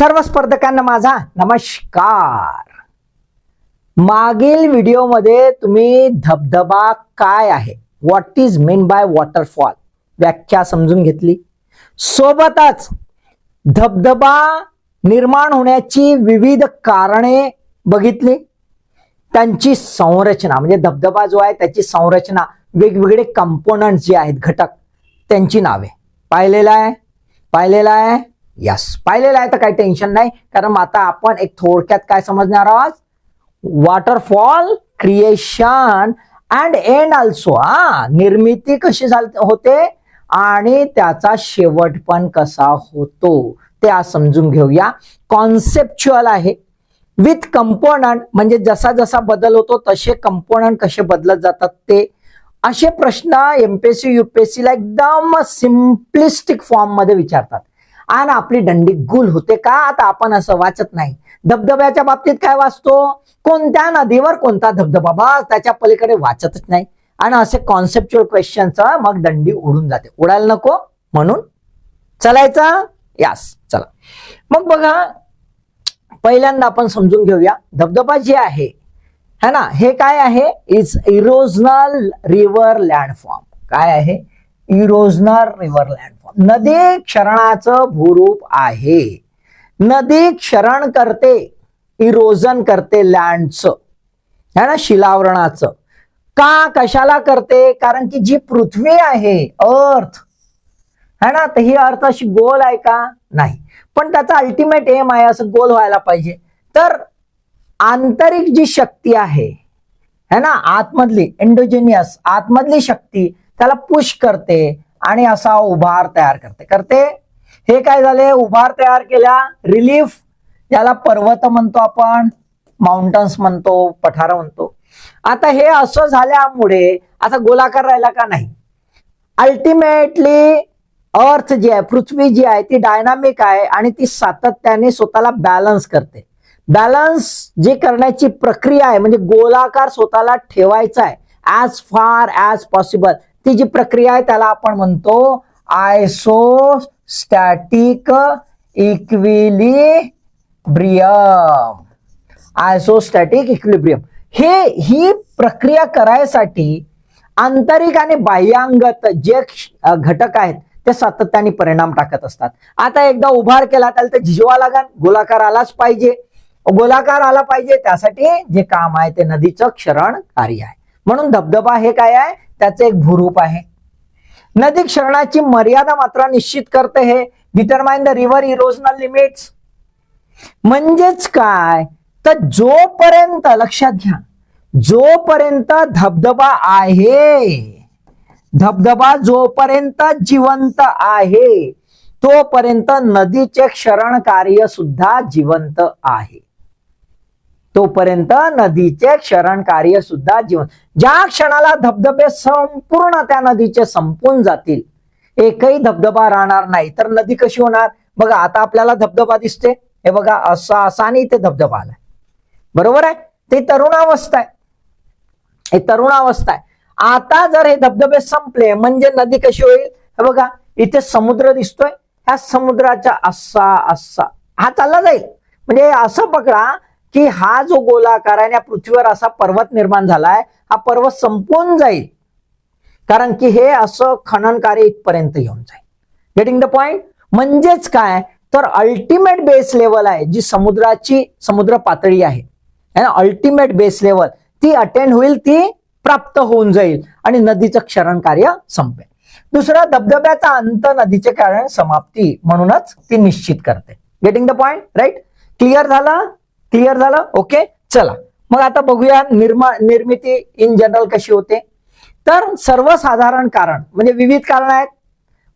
सर्व स्पर्धकांना माझा नमस्कार। मागील व्हिडिओमध्ये तुम्ही धबधबा काय आहे, what is mean by waterfall व्याख्या समजून घेतली। सोबतच धबधबा निर्माण होण्याची विविध कारणे बघितली, त्यांची संरचना म्हणजे धबधबा जो आहे त्याची संरचना, वेगवेगळे कंपोनंट जे आहेत घटक त्यांची नावे पाहिलेला आहे यस पाहिलेला आहे, तर काही टेन्शन नाही, कारण आता आपण एक थोडक्यात काय समजणार आहोत, waterfall creation and end also, निर्मिती कशी होते आणि त्याचा शेवट पण कसा होतो ते आज समजून घेऊया। कॉन्सेप्च्युअल आहे विथ कंपोनंट, म्हणजे जसा जसा बदल होतो तसे कंपोनंट कसे बदलत जातात ते असे प्रश्न एमपीएससी यूपीएससी ला एकदम सिम्प्लिस्टिक फॉर्म मध्ये विचारतात आणि आपली दंडी गुल होते का। आता आपण असं वाचत नाही, धबधब्याच्या बाबतीत काय वाचतो, कोणत्या नदीवर कोणता धबधबा, बस त्याच्या पलीकडे वाचतच नाही आणि असे कॉन्सेप्च्युअल क्वेश्चनचा मग दंडी उडून जाते, उडायला नको म्हणून चलायचं यस चला। मग बघा पहिल्यांदा आपण समजून घेऊया धबधबा जे आहे है ना, हे काय आहे, इज इरोजनल रिव्हर लँडफॉर्म। काय आहे, इरोजनल रिव्हर लँडफॉर्म, नदी क्षरणाचं भूरूप आहे। नदी क्षरण करते, इरोजन करते लँडचं है ना, शिलावरणाचं। का कशाला करते, कारण की जी पृथ्वी आहे अर्थ है ना, तर ही अर्थ अशी गोल आहे का, नाही, पण त्याचा अल्टिमेट एम आहे असं गोल व्हायला पाहिजे। तर आंतरिक जी शक्ती आहे है ना, आतमधली एंडोजेनियस आतमधली शक्ती त्याला पुश करते आणि असा उभार तयार करते। हे काय झाले, उभार तयार केला, रिलीफ याला पर्वत म्हणतो आपण, माउंटन्स म्हणतो, पठार म्हणतो। आता हे असं झाल्यामुळे आता गोलाकार राहिला का, नाही, अल्टिमेटली अर्थ जी आहे, पृथ्वी जी आहे ती डायनामिक आहे आणि ती सातत्याने स्वतःला बॅलन्स करते। बॅलन्स जी करण्याची प्रक्रिया आहे, म्हणजे गोलाकार स्वतःला ठेवायचा आहे ऍज फार ऍज पॉसिबल, ती जी प्रक्रिया आहे त्याला आपण म्हणतो आयसोस्टॅटिक इक्विलिब्रियम। आयसोस्टॅटिक इक्विलिब्रियम ही प्रक्रिया करायसाठी आंतरिक आणि बाह्यांगत जे घटक आहेत ते सातत्याने परिणाम टाकत असतात। आता एकदा उभार केला त्याला तर झिजवा लागेल, गोलाकार आलाच पाहिजे, गोलाकार आला पाहिजे, त्यासाठी जे काम आहे ते नदीचं क्षरण कार्य आहे। म्हणून धबधबा हे काय आहे, त्याचं एक भूरूप आहे। नदी क्षरणाची मर्यादा मात्र निश्चित करते, हे determine the river erosional limits. म्हणजेच काय, तर जोपर्यंत लक्षात घ्या, जोपर्यंत धबधबा आहे, धबधबा जोपर्यंत जिवंत आहे तोपर्यंत नदीचे क्षरण कार्य सुद्धा जिवंत आहे, तोपर्यंत नदीचे क्षरण कार्य सुद्धा जिवंत। ज्या क्षणाला धबधबे संपूर्ण त्या नदीचे संपून जातील, एकही धबधबा राहणार नाही, तर नदी कशी होणार बघा। आता आपल्याला धबधबा दिसते, हे बघा असा असा आणि इथे धबधबा आलाय, बरोबर आहे, ते तरुणावस्था आहे, हे तरुणावस्था आहे। आता जर हे धबधबे संपले म्हणजे नदी कशी होईल, हे बघा इथे समुद्र दिसतोय, ह्या समुद्राच्या असा असा हा चालला जाईल, म्हणजे असं पकडा की हा जो गोलाकार आहे, या पृथ्वीवर असा पर्वत निर्माण झालाय, हा पर्वत संपून जाईल, कारण की हे असं खनन कार्य इथपर्यंत येऊन जाईल। गेटिंग द पॉइंट, म्हणजेच काय, तर अल्टिमेट बेस लेवल आहे जी समुद्र पातळी आहे, अल्टिमेट बेस लेवल ती अटेंड होईल, ती प्राप्त होऊन जाईल आणि नदीचं क्षरण कार्य संपेल। दुसरा, धबधब्याचा अंत नदीचे कारण समाप्ती म्हणूनच ती निश्चित करते। Getting the point, right, clear झालं ओके। चला मग आता बघूया निर्मिती इन जनरल कशी होते। तर सर्वसाधारण कारण म्हणजे विविध कारण आहेत,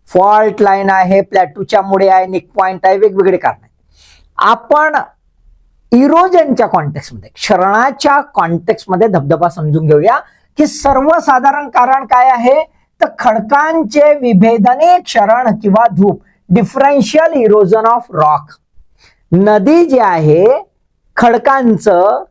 फॉल्ट लाईन आहे, प्लॅटूच्या मुळे आहे, निक पॉइंट आहे, वेगवेगळे कारण आहेत। आपण इरोजनच्या कॉन्टेक्स्टमध्ये, क्षरणाच्या कॉन्टेक्स्टमध्ये धबधबा समजून घेऊया की सर्वसाधारण कारण काय आहे, तर खडकांचे विभेदने क्षरण किंवा धूप, डिफरन्शियल इरोजन ऑफ रॉक। नदी जी आहे खडकांचं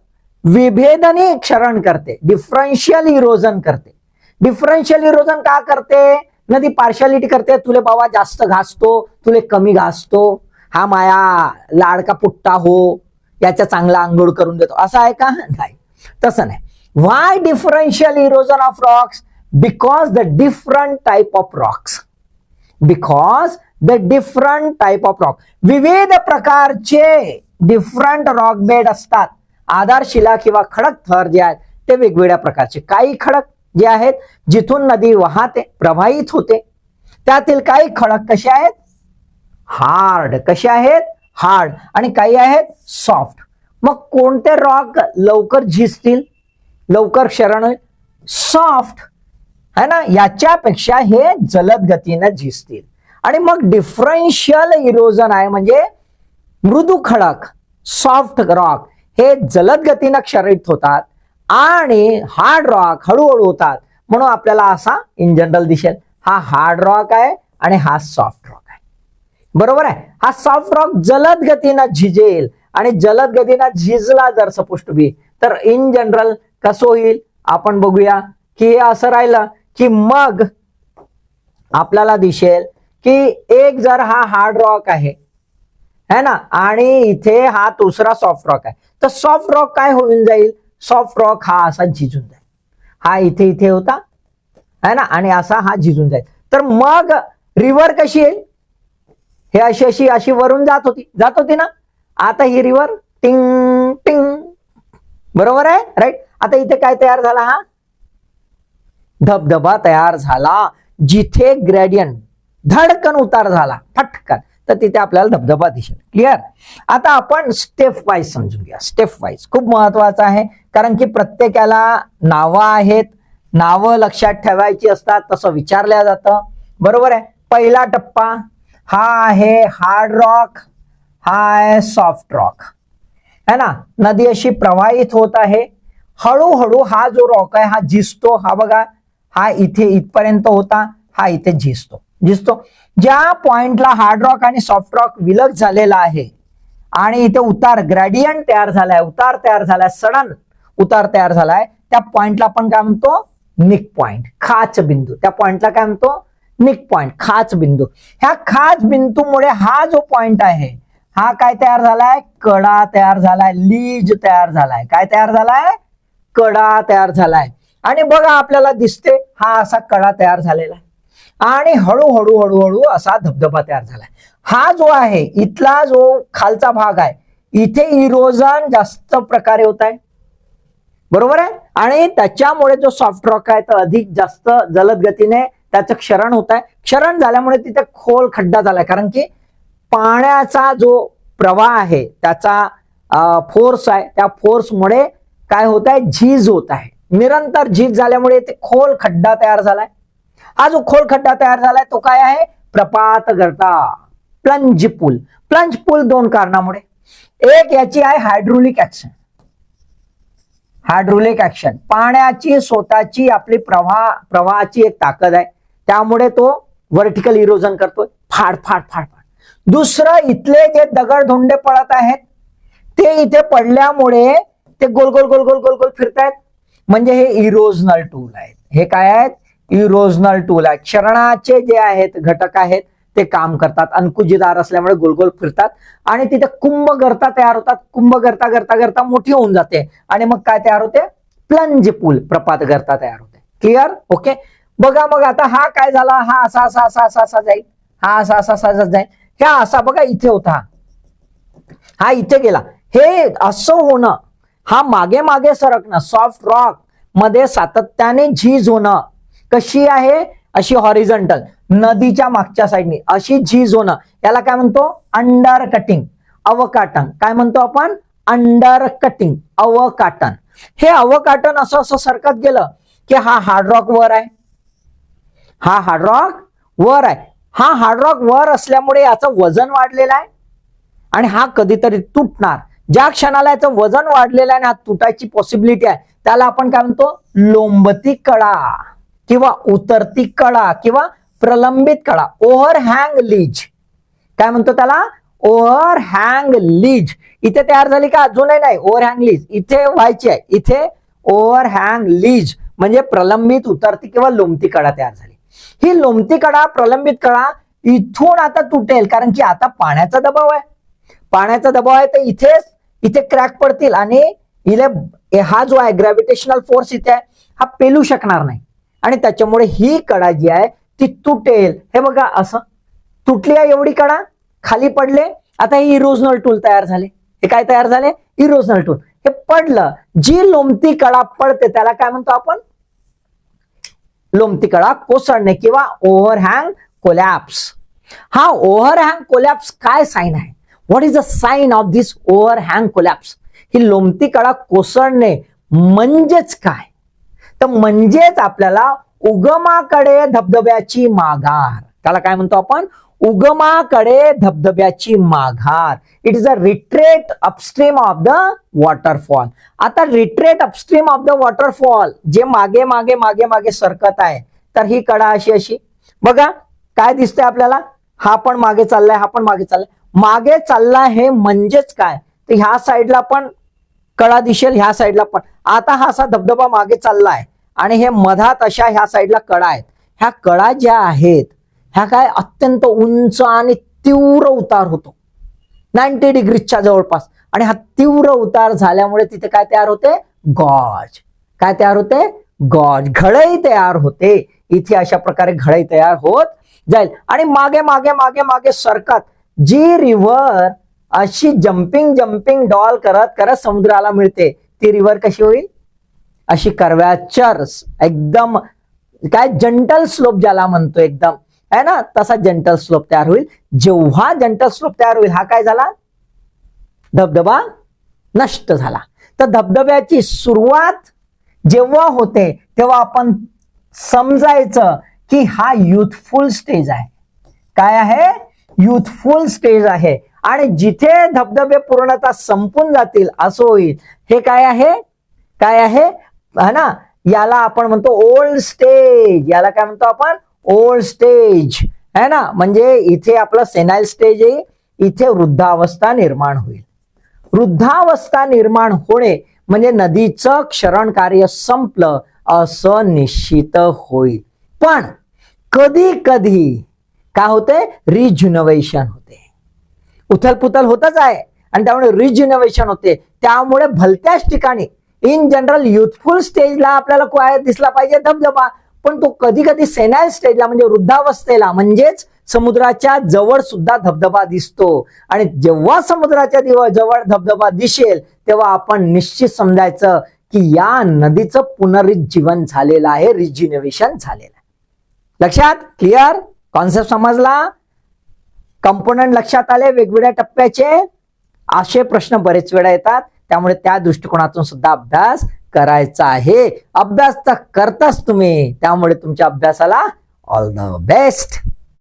विभेदने क्षरण करते, डिफरन्शियल इरोजन करते। डिफरन्शियल इरोजन का करते, नदी पार्शालिटी करते, तुले बाबा जास्त घासतो, तुले कमी घासतो, हा माया लाडका पुट्टा हो, याच्या चांगला आंघोळ करून देतो, असं आहे का? नाही, तसं नाही. Why differential erosion of rocks? Because the different type of rocks. Because the different type of rock, विविध प्रकारचे डिफरंट रॉक बेड असतात. आधारशिला किंवा खडक थर जे आहेत ते वेगवेगळ्या प्रकारचे. काही खडक जे आहेत जिथून नदी वाहते, प्रवाहित होते, त्यातील काही खडक कसे आहेत? हार्ड. कसे आहेत? हार्ड. आणि काही आहेत सॉफ्ट. मग कोणते रॉक लवकर झिजतील, लवकर क्षरण होईल? सॉफ्ट है ना, याच्यापेक्षा हे जलद गतीने झिजतील. आणि मग डिफरन्शियल इरोजन आहे म्हणजे मृदू खडक, सॉफ्ट रॉक हे जलद गतीने क्षरित होतात आणि हार्ड रॉक हळूहळू होतात. म्हणून आपल्याला असा इन जनरल दिसेल, हा हार्ड रॉक आहे आणि हा सॉफ्ट रॉक आहे. बरोबर आहे. हा सॉफ्ट रॉक जलद गतीने झिजेल आणि जलद गतीने झिजला जर सपोज टू बी, तर इन जनरल कसं होईल आपण बघूया की हे असं राहिलं की मग आपल्याला दिसेल की एक जर हा हार्ड रॉक आहे है ना, आणि इथे हा दुसरा सॉफ्ट रॉक आहे, तर सॉफ्ट रॉक काय होऊन जाईल? सॉफ्ट रॉक हा असा झिजून जाईल. हा इथे इथे होता है ना, आणि असा हा झिजून जाईल. तर मग रिव्हर कशी येईल? हे अशी अशी अशी वरून जात होती ना. आता ही रिव्हर टिंग टिंग, बरोबर आहे, राईट. आता इथे काय तयार झाला? हा धबधबा तयार झाला. जिथे ग्रेडियंट धडकन उतार झाला फटकन, तर तिथे आपल्याला धबधबा दिसेल. क्लिअर? आता आपण स्टेप वाईज समजून घ्या. स्टेप वाईज खूप महत्वाचं आहे, कारण की प्रत्येकाला नावं आहेत, नावं लक्षात ठेवायची असतात, तसं विचारल्या जातं. बरोबर आहे. पहिला टप्पा हा आहे हार्ड रॉक, हा आहे सॉफ्ट रॉक है ना. नदी अशी प्रवाहित होत आहे, हळूहळू हा जो रॉक आहे हा झिजतो. हा बघा, हा इथे इथपर्यंत होता, हा इथे झिजतो. ज्या पॉइंटला हार्ड रॉक आणि सॉफ्ट रॉक विलग झालेला आहे आणि इथे उतार ग्रेडियंट तयार झालाय, उतार तयार झालाय, सडन उतार तयार झालाय, त्या पॉइंटला आपण काय म्हणतो? निक पॉइंट, खाच बिंदू. त्या पॉइंटला काय म्हणतो? निक पॉइंट, खाच बिंदू. ह्या खाच बिंदूमुळे हा जो पॉइंट आहे हा काय तयार झालाय? कडा तयार झालाय, लीज तयार झालाय. काय तयार झालाय? कडा तयार झालाय. आणि बघा आपल्याला दिसते हा असा कडा तयार झालेला आहे आणि हळूहळू हळूहळू असा धबधबा तयार झालाय. हा जो आहे इथला जो खालचा भाग आहे, इथे इरोजन जास्त प्रकारे होत आहे. बरोबर आहे. आणि त्याच्यामुळे जो सॉफ्ट रॉक आहे तर अधिक जास्त जलद गतीने त्याचं क्षरण होत आहे. क्षरण झाल्यामुळे तिथे खोल खड्डा झालाय, कारण की पाण्याचा जो प्रवाह आहे त्याचा फोर्स आहे, त्या फोर्समुळे काय होत आहे? झीज होत आहे. निरंतर झीज झाल्यामुळे ते खोल खड्डा तयार झालाय. हा जो खोल खड्डा तयार झालाय तो काय आहे? प्रपात गर्ता, प्लंज पूल. प्लंज पूल दोन कारणामुळे. एक याची आहे हायड्रोलिक ऍक्शन. हायड्रोलिक ऍक्शन, पाण्याची स्वतःची आपली प्रवाहाची एक ताकद आहे, त्यामुळे तो व्हर्टिकल इरोजन करतोय, फाड फाड फाड फाड. दुसरं, इथले जे दगडधोंडे पडत आहेत ते इथे पडल्यामुळे ते गोल गोल गोल गोल गोल गोल फिरतायत, म्हणजे हे इरोजनल टूल आहेत. हे काय आहेत? इरोजनल टूल आहे. क्षरणाचे जे आहेत घटक आहेत ते काम करतात. अंकुजीदार असल्यामुळे गोल गोल फिरतात आणि तिथे कुंभ गर्ता तयार होतात. कुंभ गर्ता गर्ता गर्ता मोठी होऊन जाते आणि मग काय तयार होते? प्लंज पूल, प्रपात गर्ता तयार होते. क्लिअर? ओके. बघा मग आता हा काय झाला? हा असा असा असा असा असा जाईल, हा असा असा असा जाईल. ह्या असा बघा इथे होता, हा इथे गेला. हे असं होणं, हा मागे मागे सरकणं, सॉफ्ट रॉक मध्ये सातत्याने झीज होणं. कशी आहे? अशी हॉरिझॉन्टल, नदीच्या मागच्या साईडने अशी झीज होणं, याला काय म्हणतो? अंडर कटिंग, अवकाटन. काय म्हणतो आपण? अंडर कटिंग, अवकाटन. हे अवकाटन असं असं सरकत गेलं की हा हार्ड रॉक वर आहे, हा हार्ड रॉक वर आहे. हा हार्ड रॉक वर असल्यामुळे याचं वजन वाढलेलं आहे आणि हा कधीतरी तुटणार. ज्या क्षणाला याचं वजन वाढलेलं आहे आणि हा तुटायची पॉसिबिलिटी आहे त्याला आपण काय म्हणतो? लोंबती कडा किंवा उतरती कडा किंवा प्रलंबित कडा, ओव्हरहँग लीज. काय म्हणतो त्याला? ओव्हरहँग लीज. इथे तयार झाली का? अजूनही नाही. ओव्हरहँग लीज इथे व्हायची आहे. इथे ओव्हरहँग लीज म्हणजे प्रलंबित, उतरती किंवा लोंबती कडा तयार झाली. ही लोंबती कडा, प्रलंबित कडा इथून आता तुटेल, कारण की आता पाण्याचा दबाव आहे. पाण्याचा दबाव आहे तर इथे क्रॅक पडतील आणि हा जो आहे ग्रॅव्हिटेशनल फोर्स इथे आहे हा पेलू शकणार नाही आणि त्याच्यामुळे ही कडा जी आहे ती तुटेल. हे बघा असं तुटली आहे एवढी कडा, खाली पडले. आता हे इरोजनल टूल तयार झाले. हे काय तयार झाले? Erosional tool. हे पडलं, जी लोंबती कडा पडते त्याला काय म्हणतो आपण? लोंबती कडा कोसळणे किंवा ओव्हरहँग कोलॅप्स. हा ओव्हरहँग कोलॅप्स काय साइन आहे? What is the sign of this overhang collapse? ही लोंबती कडा कोसळणे म्हणजेच काय? तर म्हणजेच आपल्याला उगमाकडे धबधब्याची माघार, त्याला काय म्हणतो आपण? उगमाकडे धबधब्याची माघार. It is a retreat upstream of the waterfall. आता retreat upstream of the waterfall जे मागे मागे मागे मागे सरकत आहे, तर ही कडा अशी बघा काय दिसतंय आपल्याला? हा पण मागे चाललाय, हा पण मागे चाललाय. मागे चालला हे म्हणजेच काय? तर ह्या साईडला पण कडा दिसेल, ह्या साईडला पण. आता हा असा धबधबा मागे चाललाय आणि हे मधात अशा ह्या साईडला कडा आहेत. ह्या कडा ज्या आहेत ह्या काय अत्यंत उंच आणि तीव्र उतार होतो 90 डिग्रीच्या जवळपास. आणि हा तीव्र उतार झाल्यामुळे तिथे काय तयार होते? गॉज. काय तयार होते? गॉज. घळई तयार होते. इथे अशा प्रकारे घळई तयार होत जाईल आणि मागे मागे मागे मागे सरकत जी रिव्हर अशी जम्पिंग डॉल करत करत समुद्राला मिळते, ती रिव्हर कशी होईल? अशी कर्व्याचर्स, एकदम काय जंटल स्लोप ज्याला म्हणतो एकदम आहे ना, तसा जंटल स्लोप तयार होईल. जेव्हा जंटल स्लोप तयार होईल हा काय झाला? धबधबा नष्ट झाला. तर धबधब्याची सुरुवात जेव्हा होते तेव्हा आपण समजायचं की हा युथफुल स्टेज आहे. काय आहे? युथफुल स्टेज आहे. आणि जिथे धबधबे पूर्णतः संपून जातील असं होईल. हे काय आहे? काय आहे है ना, याला आपण म्हणतो ओल्ड स्टेज. याला काय म्हणतो आपण? ओल्ड स्टेज है ना. म्हणजे इथे आपलं सेनाइल स्टेज येईल, इथे वृद्धावस्था निर्माण होईल. वृद्धावस्था निर्माण होणे म्हणजे नदीचं क्षरण कार्य संपलं असं निश्चित होईल. पण कधी कधी काय होते? रिज्युनवेशन होते. उथलपुथल होतच आहे आणि त्यामुळे रिज्युनवेशन होते. त्यामुळे भलत्याच ठिकाणी इन जनरल युथफुल स्टेजला आपल्याला काय दिसला पाहिजे? धबधबा. पण तो कधी कधी सेनाइल स्टेजला म्हणजे वृद्धावस्थेला म्हणजेच समुद्राच्या जवळ सुद्धा धबधबा दिसतो. आणि जेव्हा समुद्राच्या जवळ धबधबा दिसेल तेव्हा आपण निश्चित समजायचं की या नदीचं पुनरुज्जीवन झालेलं आहे, रिज्युनवेशन झालेलं आहे. लक्षात? क्लिअर? कॉन्सेप्ट समजला? कंपोनंट लक्षात आले वेगवेगळ्या टप्प्याचे? असे प्रश्न बरेच वेळा येतात, त्यामुळे त्या दृष्टिकोनातून सुद्धा अभ्यास करायचा आहे. अभ्यास तर करताच तुम्ही, त्यामुळे तुमच्या अभ्यासाला ऑल द बेस्ट.